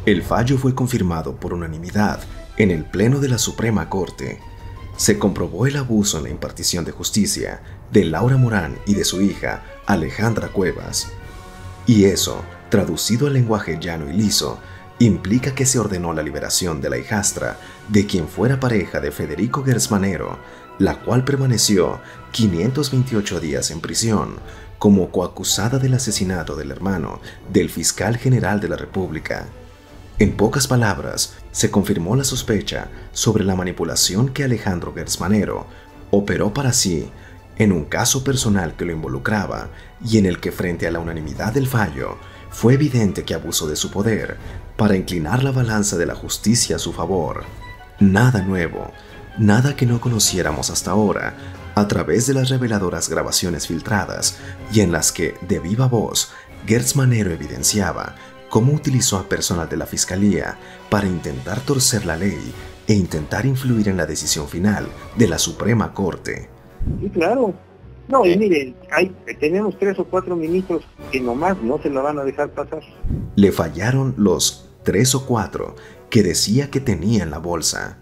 El fallo fue confirmado por unanimidad en el Pleno de la Suprema Corte. Se comprobó el abuso en la impartición de justicia de Laura Morán y de su hija, Alejandra Cuevas. Y eso, traducido al lenguaje llano y liso, implica que se ordenó la liberación de la hijastra de quien fuera pareja de Federico Gersmanero, la cual permaneció 528 días en prisión como coacusada del asesinato del hermano del fiscal general de la República. En pocas palabras, se confirmó la sospecha sobre la manipulación que Alejandro Gersmanero operó para sí en un caso personal que lo involucraba y en el que, frente a la unanimidad del fallo, fue evidente que abusó de su poder para inclinar la balanza de la justicia a su favor. Nada nuevo, nada que no conociéramos hasta ahora, a través de las reveladoras grabaciones filtradas y en las que, de viva voz, Gersmanero evidenciaba cómo utilizó a personal de la Fiscalía para intentar torcer la ley e intentar influir en la decisión final de la Suprema Corte. Sí, claro. No, y miren, tenemos 3 o 4 ministros que nomás no se la van a dejar pasar. Le fallaron los 3 o 4 que decía que tenía en la bolsa.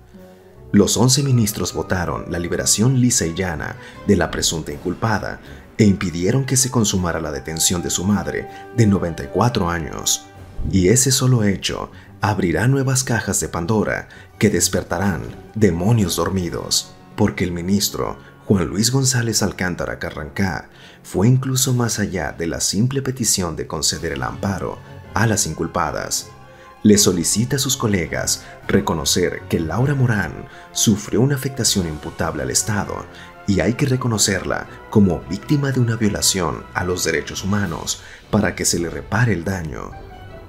Los 11 ministros votaron la liberación lisa y llana de la presunta inculpada e impidieron que se consumara la detención de su madre de 94 años. Y ese solo hecho abrirá nuevas cajas de Pandora que despertarán demonios dormidos, porque el ministro Juan Luis González Alcántara Carrancá fue incluso más allá de la simple petición de conceder el amparo a las inculpadas. Le solicita a sus colegas reconocer que Laura Morán sufrió una afectación imputable al Estado y hay que reconocerla como víctima de una violación a los derechos humanos para que se le repare el daño.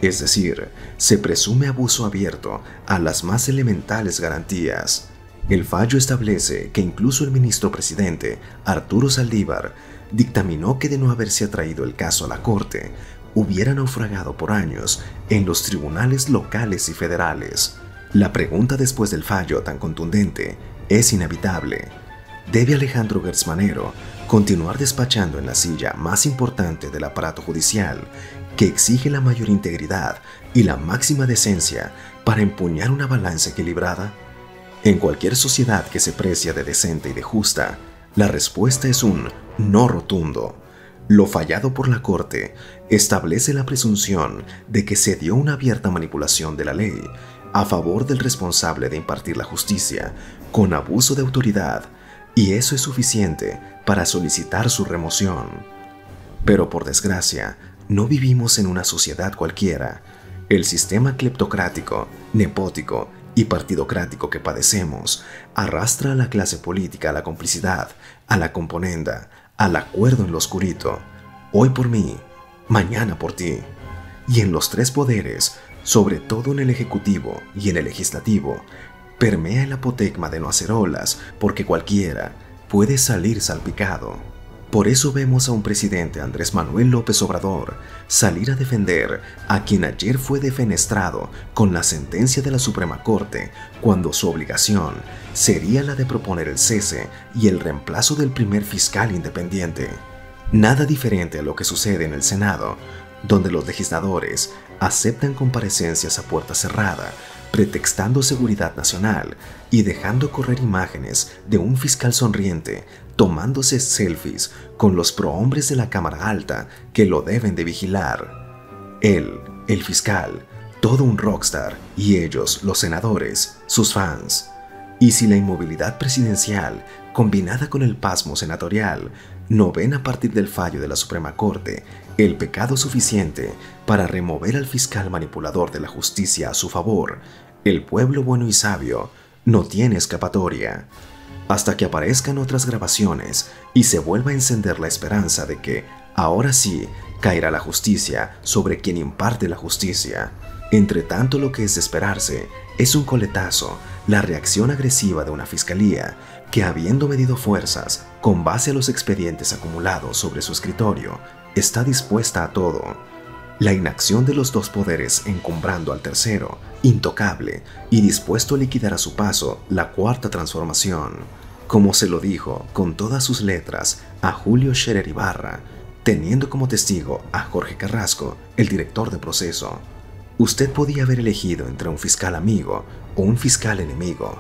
Es decir, se presume abuso abierto a las más elementales garantías. El fallo establece que incluso el ministro presidente, Arturo Saldívar, dictaminó que de no haberse atraído el caso a la Corte, hubiera naufragado por años en los tribunales locales y federales. La pregunta después del fallo tan contundente es inevitable. ¿Debe Alejandro Gersmanero continuar despachando en la silla más importante del aparato judicial, que exige la mayor integridad y la máxima decencia para empuñar una balanza equilibrada? En cualquier sociedad que se precia de decente y de justa, la respuesta es un no rotundo. Lo fallado por la Corte establece la presunción de que se dio una abierta manipulación de la ley a favor del responsable de impartir la justicia con abuso de autoridad, y eso es suficiente para solicitar su remoción. Pero por desgracia, no vivimos en una sociedad cualquiera. El sistema cleptocrático, nepótico y partidocrático que padecemos arrastra a la clase política a la complicidad, a la componenda, al acuerdo en lo oscurito, hoy por mí, mañana por ti. Y en los 3 poderes, sobre todo en el Ejecutivo y en el Legislativo, permea el apotegma de no hacer olas, porque cualquiera puede salir salpicado. Por eso vemos a un presidente, Andrés Manuel López Obrador, salir a defender a quien ayer fue defenestrado con la sentencia de la Suprema Corte, cuando su obligación sería la de proponer el cese y el reemplazo del primer fiscal independiente. Nada diferente a lo que sucede en el Senado, donde los legisladores aceptan comparecencias a puerta cerrada, pretextando seguridad nacional y dejando correr imágenes de un fiscal sonriente tomándose selfies con los prohombres de la Cámara Alta que lo deben de vigilar. Él, el fiscal, todo un rockstar, y ellos, los senadores, sus fans. Y si la inmovilidad presidencial, combinada con el pasmo senatorial, no ven a partir del fallo de la Suprema Corte el pecado suficiente para remover al fiscal manipulador de la justicia a su favor, el pueblo bueno y sabio no tiene escapatoria. Hasta que aparezcan otras grabaciones y se vuelva a encender la esperanza de que, ahora sí, caerá la justicia sobre quien imparte la justicia. Entre tanto, lo que es de esperarse es un coletazo, la reacción agresiva de una fiscalía que, habiendo medido fuerzas con base a los expedientes acumulados sobre su escritorio, está dispuesta a todo. La inacción de los 2 poderes encumbrando al tercero, intocable y dispuesto a liquidar a su paso la 4ª transformación, como se lo dijo con todas sus letras a Julio Scherer Ibarra, teniendo como testigo a Jorge Carrasco, el director de proceso. Usted podía haber elegido entre un fiscal amigo o un fiscal enemigo.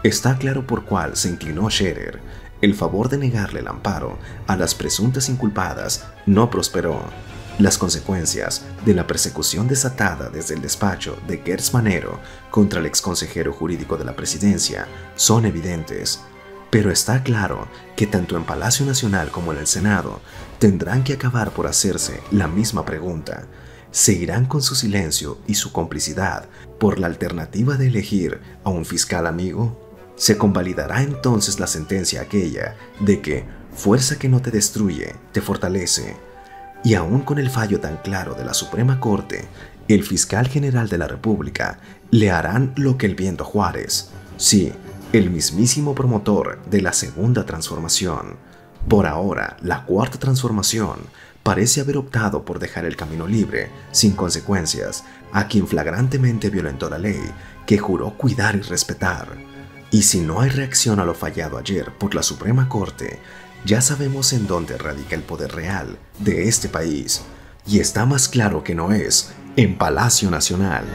Está claro por cuál se inclinó Scherer. El favor de negarle el amparo a las presuntas inculpadas no prosperó. Las consecuencias de la persecución desatada desde el despacho de Gertz Manero contra el exconsejero jurídico de la presidencia son evidentes. Pero está claro que tanto en Palacio Nacional como en el Senado tendrán que acabar por hacerse la misma pregunta. ¿Seguirán con su silencio y su complicidad por la alternativa de elegir a un fiscal amigo? ¿Se convalidará entonces la sentencia aquella de que fuerza que no te destruye, te fortalece? Y aún con el fallo tan claro de la Suprema Corte, el fiscal general de la República le harán lo que el viento a Juárez. Sí, el mismísimo promotor de la Segunda Transformación. Por ahora, la Cuarta Transformación parece haber optado por dejar el camino libre, sin consecuencias, a quien flagrantemente violentó la ley que juró cuidar y respetar. Y si no hay reacción a lo fallado ayer por la Suprema Corte, ya sabemos en dónde radica el poder real de este país, y está más claro que no es en Palacio Nacional.